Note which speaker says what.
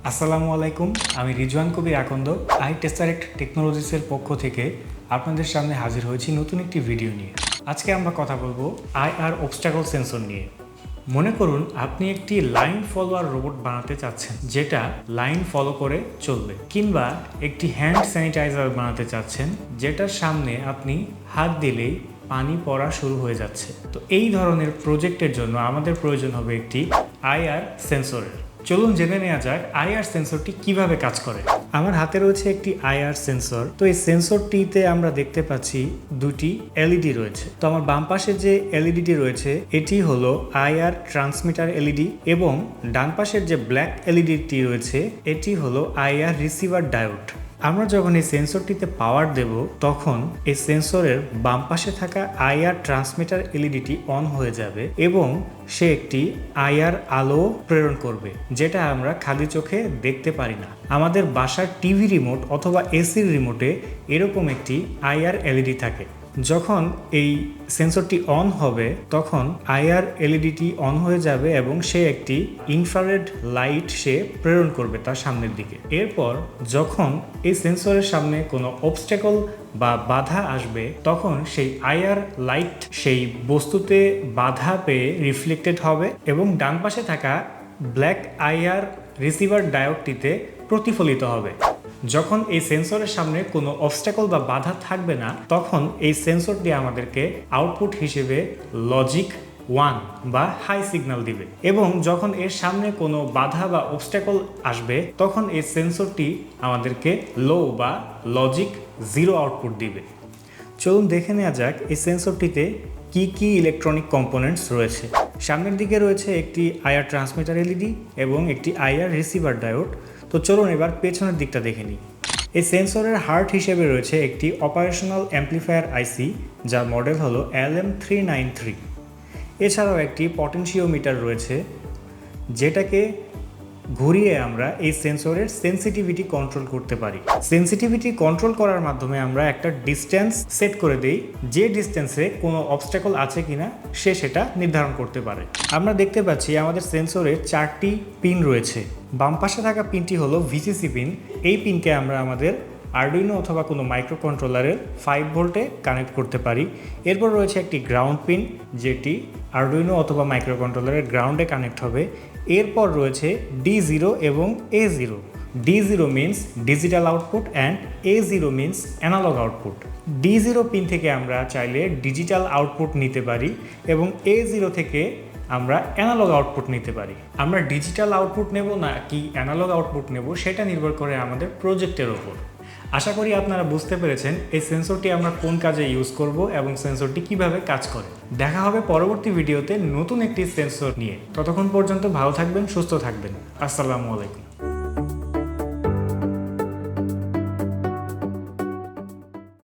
Speaker 1: আসসালামু আলাইকুম, আমি রিজওয়ান কবির আকন্দ iTesseract টেকনোলজিসের পক্ষ থেকে আপনাদের সামনে হাজির হয়েছি নতুন একটি ভিডিও নিয়ে। আজকে আমরা কথা বলবো আইআর অবস্ট্যাকল সেন্সর নিয়ে। মনে করুন আপনি একটি লাইন ফলোয়ার রোবট বানাতে চাচ্ছেন যেটা লাইন ফলো করে চলবে, কিংবা একটি হ্যান্ড স্যানিটাইজার বানাতে চাচ্ছেন যেটার সামনে আপনি হাত দিলেই পানি পড়া শুরু হয়ে যাচ্ছে। তো এই ধরনের প্রজেক্টের জন্য আমাদের প্রয়োজন হবে একটি আইআর সেন্সরের। চলুন জেনে নেওয়া যাক আইআর সেন্সরটি কিভাবে কাজ করে। আমার হাতে রয়েছে একটি আইআর সেন্সর। তো এই সেন্সরটিতে আমরা দেখতে পাচ্ছি দুটি এলইডি রয়েছে। তো আমার বাম পাশে যে এলইডিটি রয়েছে এটি হলো আইআর ট্রান্সমিটার এলইডি, এবং ডান পাশের যে ব্ল্যাক এলইডিটি রয়েছে এটি হলো আইআর রিসিভার ডায়োড। আমরা যখন এই সেন্সরটিতে পাওয়ার দেব তখন এই সেন্সরের বাম পাশে থাকা আইআর ট্রান্সমিটার এলইডিটি অন হয়ে যাবে এবং সে একটি আইআর আলো প্রেরণ করবে, যেটা আমরা খালি চোখে দেখতে পারি না। আমাদের বাসার টিভি রিমোট অথবা এসির রিমোটে এরকম একটি আইআর এলইডি থাকে। যখন এই সেন্সরটি অন হবে তখন আইআর এলইডিটি অন হয়ে যাবে এবং সে একটি ইনফ্রারেড লাইট সে প্রেরণ করবে তার সামনের দিকে। এরপর যখন এই সেন্সরের সামনে কোনো অবস্ট্যাকল বা বাধা আসবে তখন সেই আইআর লাইট সেই বস্তুতে বাধা পেয়ে রিফ্লেক্টেড হবে এবং ডান পাশে থাকা ব্ল্যাক আইআর রিসিভার ডায়োডটিতে প্রতিফলিত হবে। যখন এই সেন্সরের সামনে কোনো অবস্ট্যাকল বা বাধা থাকবে না তখন এই সেন্সরটি আমাদেরকে আউটপুট হিসেবে লজিক 1 বা হাই সিগন্যাল দিবে, এবং যখন এর সামনে কোনো বাধা বা অবস্ট্যাকল আসবে তখন এই সেন্সরটি আমাদেরকে লো বা লজিক 0 আউটপুট দিবে। চলুন দেখে নেওয়া যাক এই সেন্সরটিতে কি কি ইলেকট্রনিক কম্পোনেন্টস রয়েছে। সামনের দিকে রয়েছে একটি আইআর ট্রান্সমিটার এলইডি এবং একটি আইআর রিসিভার ডায়োড। তো চলুন এবার পেছনের দিকটা দেখে নিই। এই সেন্সরের হার্ট হিসেবে রয়েছে একটি অপারেশনাল অ্যাম্প্লিফায়ার আইসি যার মডেল হলো LM393। এছাড়াও একটি পটেনশিওমিটার রয়েছে যেটাকে ঘুরিয়ে আমরা এই সেন্সরের সেন্সিটিভিটি কন্ট্রোল করতে পারি। সেন্সিটিভিটি কন্ট্রোল করার মাধ্যমে আমরা একটা ডিস্টেন্স সেট করে দেই, যে ডিস্টেন্সে কোনো অবস্ট্যাকল আছে কিনা সে সেটা নির্ধারণ করতে পারে। আমরা দেখতে পাচ্ছি আমাদের সেন্সরের 4টি পিন রয়েছে। বাম পাশে থাকা পিনটি হলো ভিসিসি পিন। এই পিনকে আমরা আমাদের আরডুইনো অথবা কোনো মাইক্রো কন্ট্রোলারের 5 ভোল্টে কানেক্ট করতে পারি। এরপর রয়েছে একটি গ্রাউন্ড পিন যেটি আরডুইনো অথবা মাইক্রো কন্ট্রোলারের গ্রাউন্ডে কানেক্ট হবে। এরপর রয়েছে D0 এবং A0। D0 means digital output and A0 means analogue output. D0 pin থেকে আমরা চাইলে ডিজিটাল আউটপুট নিতে পারি এবং A0 থেকে আমরা অ্যানালগ আউটপুট নিতে পারি। আমরা ডিজিটাল আউটপুট নেব না কি অ্যানালগ আউটপুট নেব সেটা নির্ভর করে আমাদের প্রজেক্টের ওপর। আশা করি আপনারা বুঝতে পেরেছেন এই সেন্সরটি আমরা কোন কাজে ইউজ করব এবং সেন্সরটি কিভাবে কাজ করে। দেখা হবে পরবর্তী ভিডিওতে নতুন একটি সেন্সর নিয়ে। ততক্ষণ পর্যন্ত ভালো থাকবেন, সুস্থ থাকবেন। আসসালামু আলাইকুম।